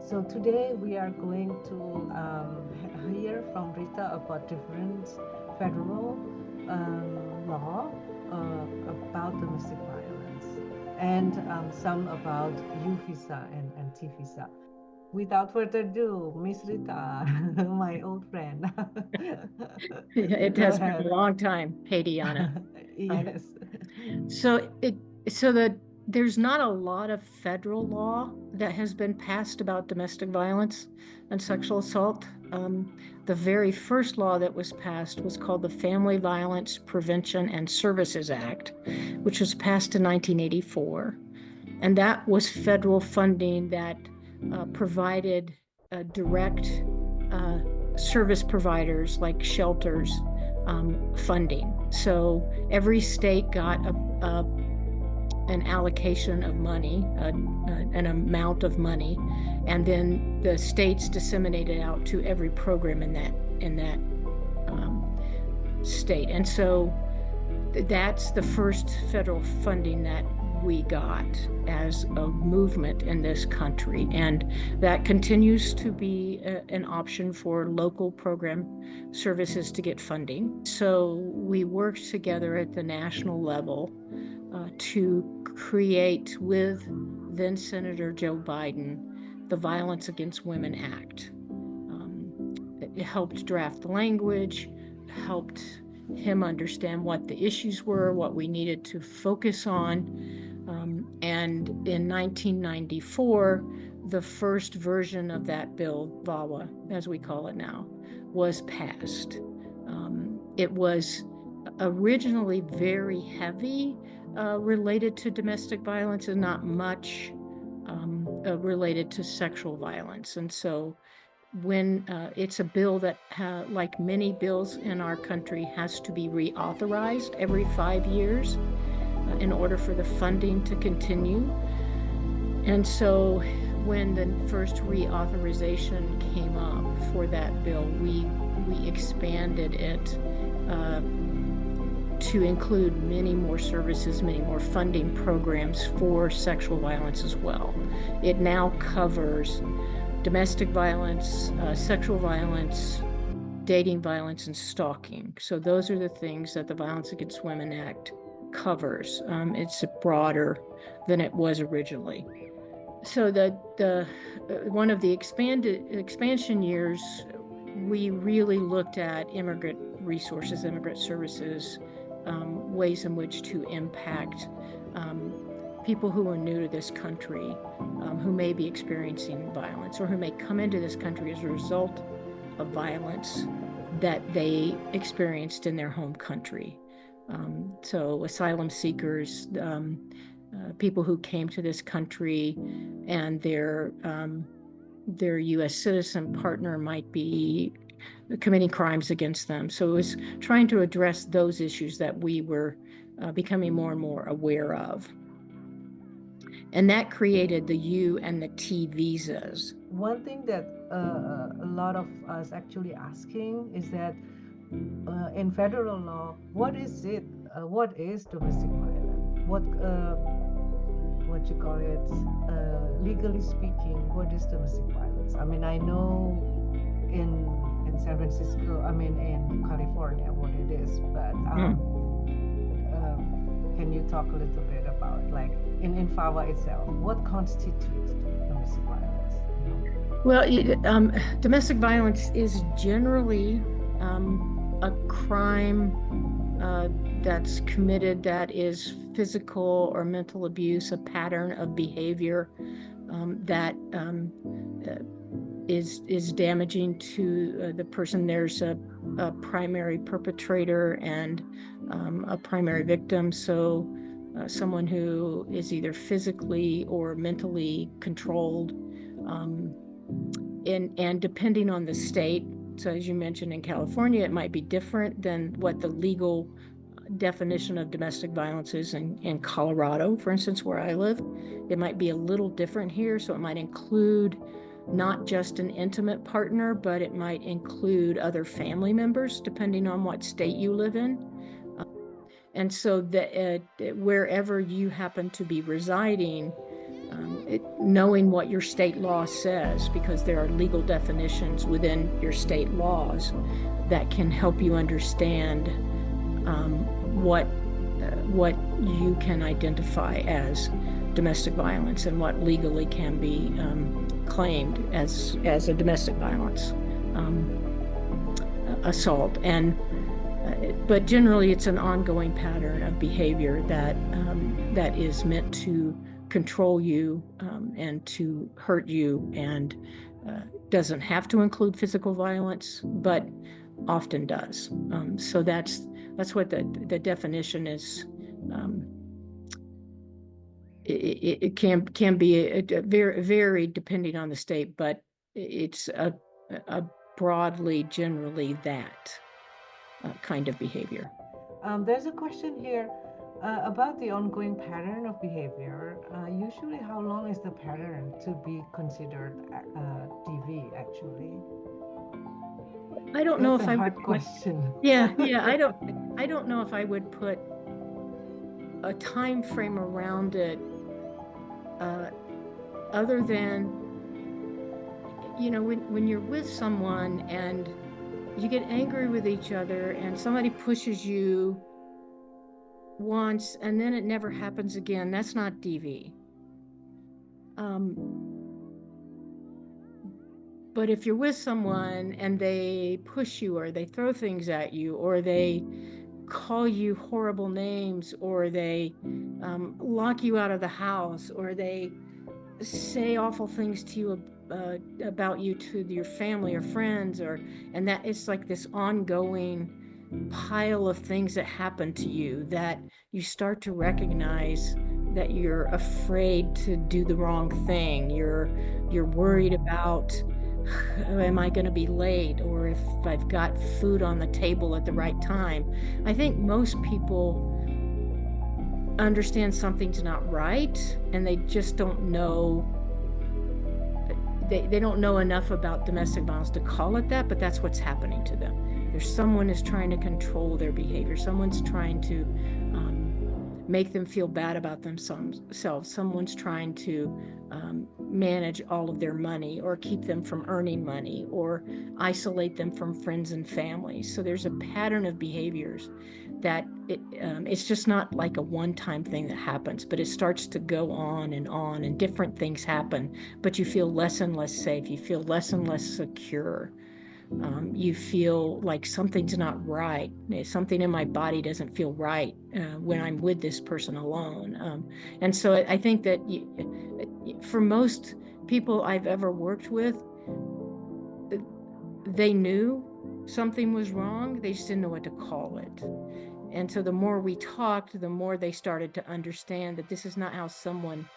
So today we are going to hear from Rita about different federal law about domestic violence and some about U visa and T visa. Without further ado, Miss Rita, my old friend. It Go has been a ahead. long time, Hediana. Um, Yes. so it so that there's not a lot of federal law that has been passed about domestic violence and sexual assault. The very first law that was passed was called the Family Violence Prevention and Services Act, which was passed in 1984, and that was federal funding that provided direct service providers like shelters funding. So every state got an allocation of money, an amount of money, and then the states disseminated out to every program in that state. And so that's the first federal funding that we got as a movement in this country, and that continues to be an option for local program services to get funding. So we worked together at the national level to create, with then Senator Joe Biden, the Violence Against Women Act. It helped draft the language, helped him understand what the issues were, what we needed to focus on. And in 1994, the first version of that bill, VAWA, as we call it now, was passed. It was originally very heavy, related to domestic violence, and not much related to sexual violence. And so when it's a bill that, like many bills in our country, has to be reauthorized every 5 years in order for the funding to continue. And so when the first reauthorization came up for that bill, we expanded it to include many more services, many more funding programs for sexual violence as well. It now covers domestic violence, sexual violence, dating violence, and stalking. So those are the things that the Violence Against Women Act covers. It's broader than it was originally. So the one of the expansion years, we really looked at immigrant resources, immigrant services, ways in which to impact people who are new to this country, who may be experiencing violence or who may come into this country as a result of violence that they experienced in their home country. So asylum seekers, people who came to this country and their U.S. citizen partner might be committing crimes against them. So it was trying to address those issues that we were becoming more and more aware of. And that created the U and the T visas. One thing that a lot of us actually asking is that in federal law, what is it? What is domestic violence? What you call it? Legally speaking, what is domestic violence? I mean, I know in San Francisco, I mean in California, what it is, but can you talk a little bit about, like, in FAWA itself, what constitutes domestic violence? Well, domestic violence is generally a crime that's committed that is physical or mental abuse, a pattern of behavior that is damaging to the person. There's a primary perpetrator and a primary victim. So someone who is either physically or mentally controlled. And depending on the state, so as you mentioned in California, it might be different than what the legal definition of domestic violence is in Colorado, for instance, where I live. It might be a little different here, so it might include not just an intimate partner, but it might include other family members, depending on what state you live in. And so that wherever you happen to be residing, knowing what your state law says, because there are legal definitions within your state laws that can help you understand what you can identify as domestic violence and what legally can be claimed as a domestic violence assault. And but generally, it's an ongoing pattern of behavior that is meant to control you and to hurt you, and doesn't have to include physical violence, but often does. So that's what the definition is. It can be very varied depending on the state, but it's a broadly, generally that kind of behavior. There's a question here about the ongoing pattern of behavior. Usually, how long is the pattern to be considered DV, actually? I don't know That's if a I hard would put, question. yeah, I don't know if I would put a time frame around it, other than, when you're with someone and you get angry with each other and somebody pushes you once and then it never happens again, that's not DV. But if you're with someone and they push you or they throw things at you or they call you horrible names or they lock you out of the house or they say awful things to you about you to your family or friends, and that it's like this ongoing pile of things that happen to you, that you start to recognize that you're afraid to do the wrong thing. You're worried about, am I going to be late, or if I've got food on the table at the right time. I think most people understand something's not right and they just don't know, they don't know enough about domestic violence to call it that, but that's what's happening to them. Someone is trying to control their behavior. Someone's trying to make them feel bad about themselves. Someone's trying to manage all of their money or keep them from earning money or isolate them from friends and family. So there's a pattern of behaviors that it's just not like a one-time thing that happens, but it starts to go on, and different things happen, but you feel less and less safe. You feel less and less secure. You feel like something's not right. Something in my body doesn't feel right when I'm with this person alone. And so I think that for most people I've ever worked with, they knew something was wrong. They just didn't know what to call it. And so the more we talked, the more they started to understand that this is not how someone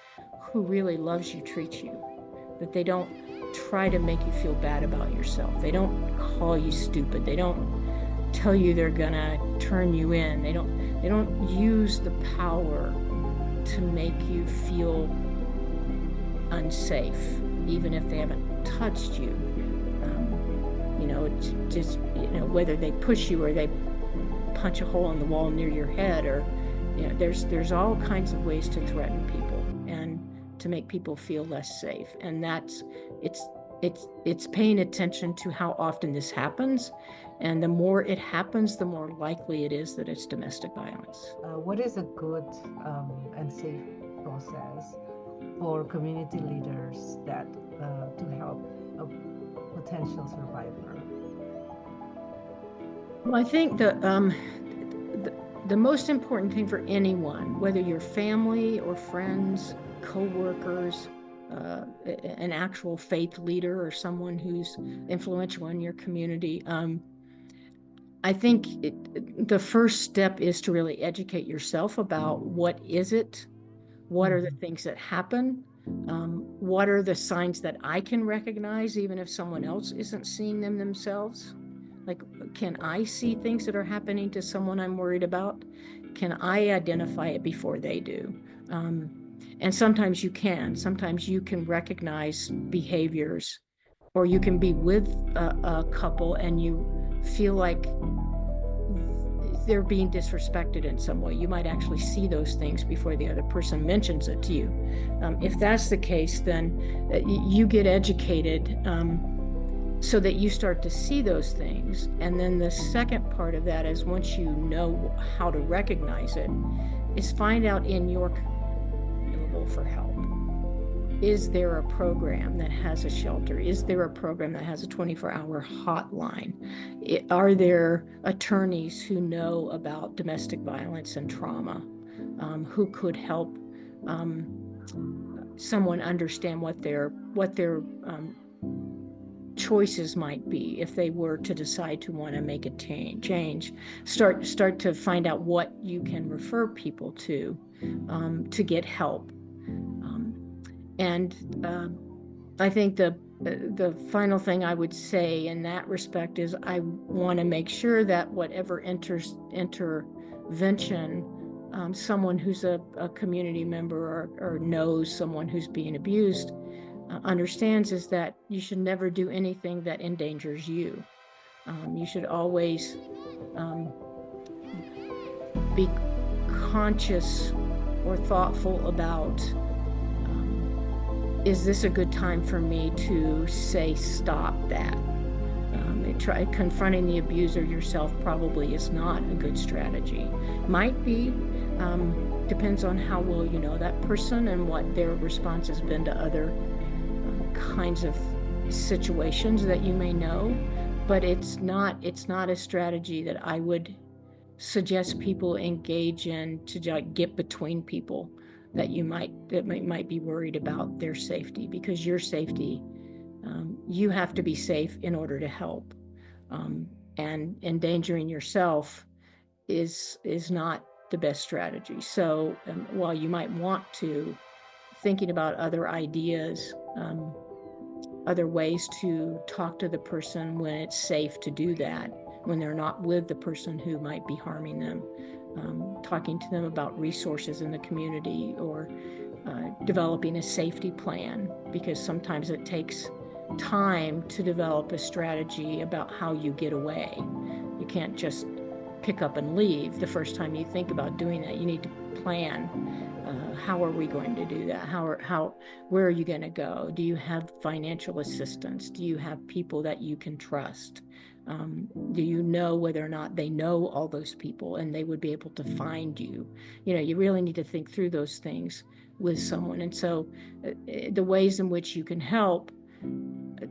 who really loves you treats you, that they don't try to make you feel bad about yourself. They don't call you stupid. They don't tell you they're gonna turn you in. They don't use the power to make you feel unsafe, even if they haven't touched you. It's just, whether they push you or they punch a hole in the wall near your head, or there's all kinds of ways to threaten people and to make people feel less safe. And it's paying attention to how often this happens, and the more it happens, the more likely it is that it's domestic violence. What is a good and safe process for community leaders that to help a potential survivor? Well, I think the most important thing for anyone, whether you're family or friends, co-workers, an actual faith leader or someone who's influential in your community, I think the first step is to really educate yourself about what is it, what are the things that happen, what are the signs that I can recognize even if someone else isn't seeing them themselves. Like, can I see things that are happening to someone I'm worried about? Can I identify it before they do? And sometimes you can. Sometimes you can recognize behaviors, or you can be with a couple and you feel like they're being disrespected in some way. You might actually see those things before the other person mentions it to you. If that's the case, then you get educated so that you start to see those things. And then the second part of that is, once you know how to recognize it, is find out in your available for help. Is there a program that has a shelter? Is there a program that has a 24-hour hotline? Are there attorneys who know about domestic violence and trauma, who could help someone understand what their choices might be if they were to decide to want to make a change? Start to find out what you can refer people to get help. And I think the final thing I would say in that respect is, I want to make sure that whatever intervention someone who's a community member or knows someone who's being abused understands, is that you should never do anything that endangers you. You should always be conscious or thoughtful about, is this a good time for me to say stop that? Confronting the abuser yourself probably is not a good strategy. Might be, depends on how well you know that person and what their response has been to other kinds of situations that you may know. But it's not a strategy that I would suggest people engage in to get between people that might be worried about their safety, because your safety, you have to be safe in order to help, and endangering yourself is not the best strategy. So while you might want to, thinking about other ideas, other ways to talk to the person when it's safe to do that, when they're not with the person who might be harming them, talking to them about resources in the community, or developing a safety plan, because sometimes it takes time to develop a strategy about how you get away. You can't just pick up and leave the first time you think about doing that. You need to plan. How are we going to do that? Where are you going to go? Do you have financial assistance? Do you have people that you can trust? Do you know whether or not they know all those people and they would be able to find you? You really need to think through those things with someone. And so the ways in which you can help,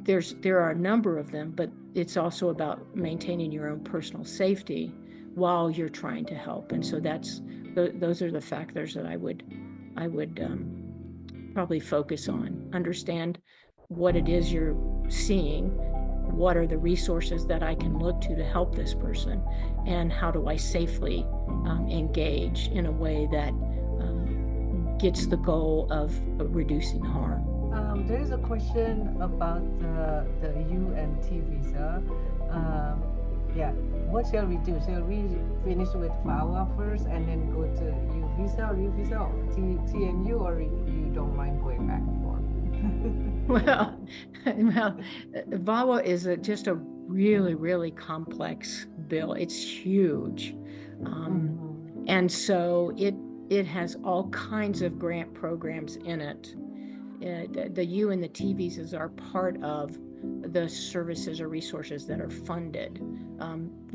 there are a number of them, but it's also about maintaining your own personal safety while you're trying to help. And so those are the factors that I would probably focus on. Understand what it is you're seeing, what are the resources that I can look to help this person, and how do I safely engage in a way that gets the goal of reducing harm. There is a question about the UNT visa. Yeah, what shall we do? Shall we finish with VAWA first and then go to U visa, or U visa, or TNU, or you don't mind going back and forth? Well, VAWA is just a really, really complex bill. It's huge. And so it has all kinds of grant programs in it. The U and the T visas are part of the services or resources that are funded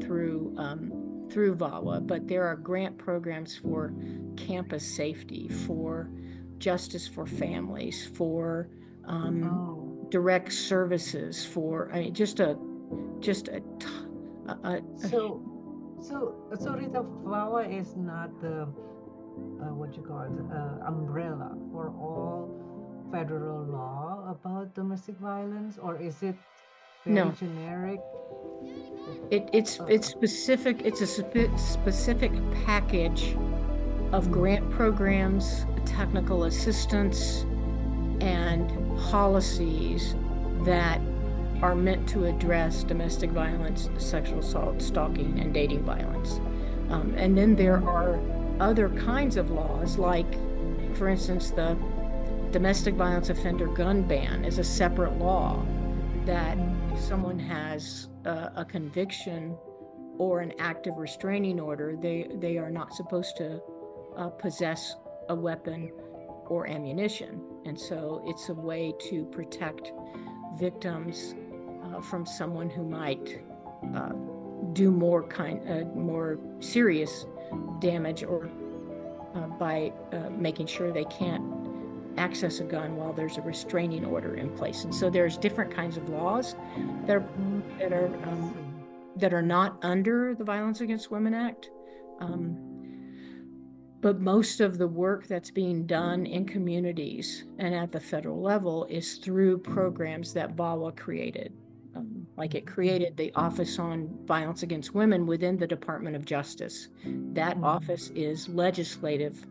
through VAWA, but there are grant programs for campus safety, for justice for families, for direct services, for So Rita, VAWA is not the what you call it, umbrella for all federal law about domestic violence, or is it very generic? It's specific. It's a specific package of grant programs, technical assistance, and policies that are meant to address domestic violence, sexual assault, stalking, and dating violence. And then there are other kinds of laws, like, for instance, the domestic violence offender gun ban is a separate law that if someone has a conviction or an active restraining order, they are not supposed to possess a weapon or ammunition. And so it's a way to protect victims from someone who might do more serious damage, or by making sure they can't access a gun while there's a restraining order in place. And so there's different kinds of laws that are not under the Violence Against Women Act. But most of the work that's being done in communities and at the federal level is through programs that VAWA created. Like, it created the Office on Violence Against Women within the Department of Justice. That office is legislative.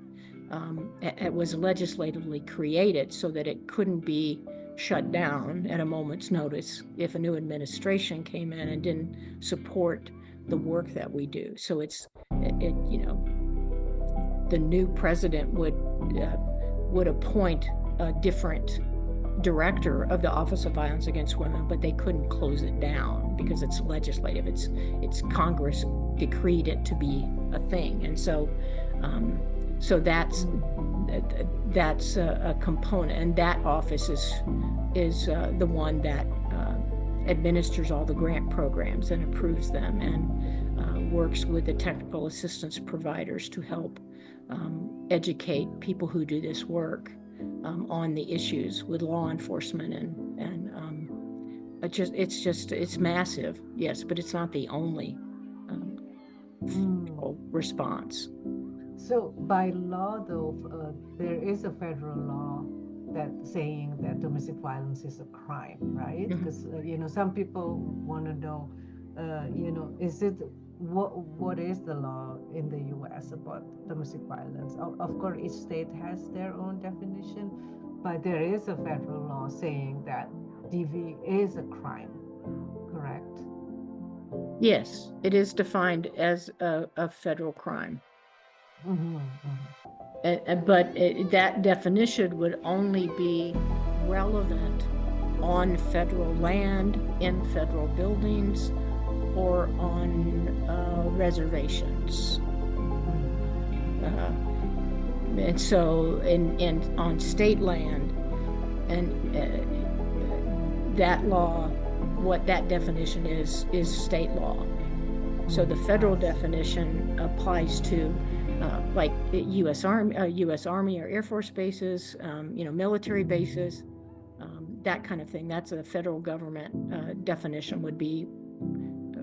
It was legislatively created so that it couldn't be shut down at a moment's notice if a new administration came in and didn't support the work that we do. So the new president would appoint a different director of the Office of Violence Against Women, but they couldn't close it down because it's legislative. It's Congress decreed it to be a thing, and so that's a component, and that office is the one that administers all the grant programs and approves them, and works with the technical assistance providers to help educate people who do this work on the issues with law enforcement, and it's massive, yes, but it's not the only response. So by law, though, there is a federal law that saying that domestic violence is a crime, right? Because some people want to know, is it what is the law in the U.S. about domestic violence? Of course, each state has their own definition, but there is a federal law saying that DV is a crime, correct? Yes, it is defined as a federal crime. But that definition would only be relevant on federal land, in federal buildings, or on reservations. And so, and on state land, and that law, what that definition is state law. So the federal definition applies to like U.S. Army or Air Force bases, military bases, that kind of thing. That's a federal government definition, would be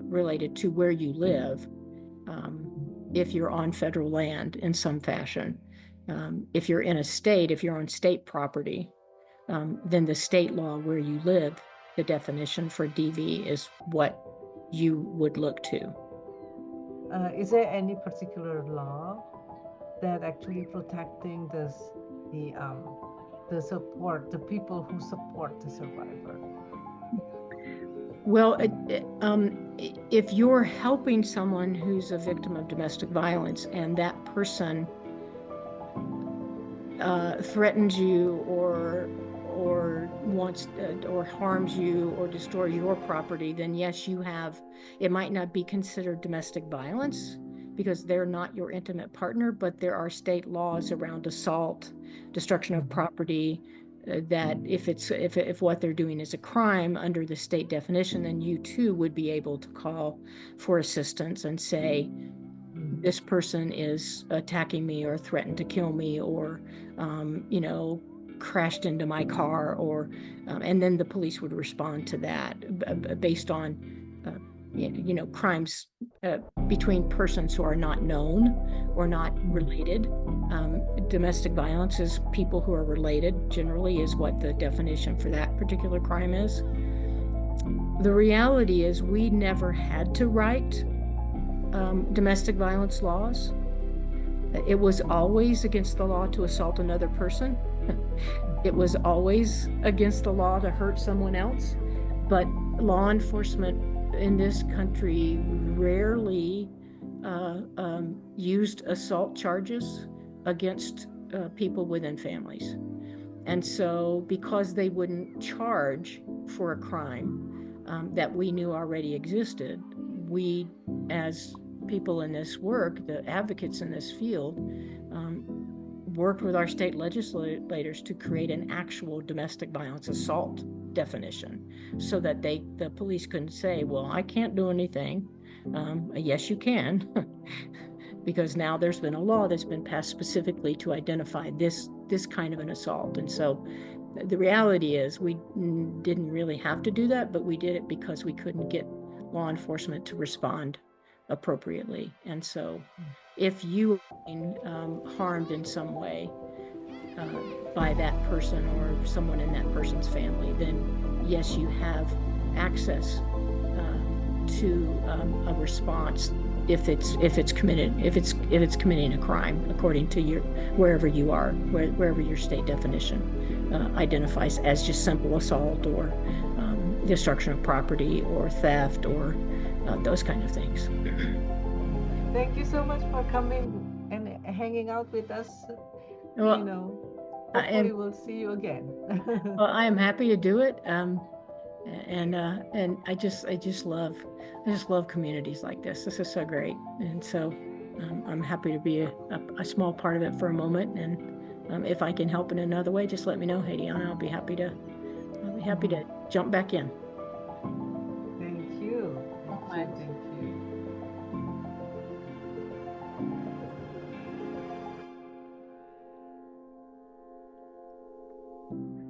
related to where you live, if you're on federal land in some fashion. If you're in a state, if you're on state property, then the state law where you live, the definition for DV is what you would look to. Is there any particular law that actually protecting the support, the people who support the survivor? Well, if you're helping someone who's a victim of domestic violence and that person threatens you or wants or harms you or destroys your property, then yes, it might not be considered domestic violence because they're not your intimate partner, but there are state laws around assault, destruction of property, that if what they're doing is a crime under the state definition, then you too would be able to call for assistance and say, this person is attacking me or threatened to kill me, or crashed into my car, or and then the police would respond to that based on crimes between persons who are not known or not related. Domestic violence is people who are related, generally, is what the definition for that particular crime is. The reality is we never had to write domestic violence laws. It was always against the law to assault another person. It was always against the law to hurt someone else. But law enforcement in this country rarely used assault charges against people within families. And so, because they wouldn't charge for a crime that we knew already existed, we, as people in this work, the advocates in this field, worked with our state legislators to create an actual domestic violence assault definition, so that the police couldn't say, well, I can't do anything. Yes, you can. Because now there's been a law that's been passed specifically to identify this kind of an assault. And so the reality is we didn't really have to do that, but we did it because we couldn't get law enforcement to respond appropriately. And so if you are harmed in some way by that person or someone in that person's family, then yes, you have access to a response if it's committing a crime according to your wherever you are, wherever your state definition identifies as just simple assault or destruction of property or theft or those kind of things. Thank you so much for coming and hanging out with us. Well, You know, hopefully we'll see you again. well, I am happy to do it. And I just love communities like this. This is so great, and so I'm happy to be a small part of it for a moment. And if I can help in another way, just let me know, Hediana. I'll be happy to jump back in. Thank you. Thank you. Thank you.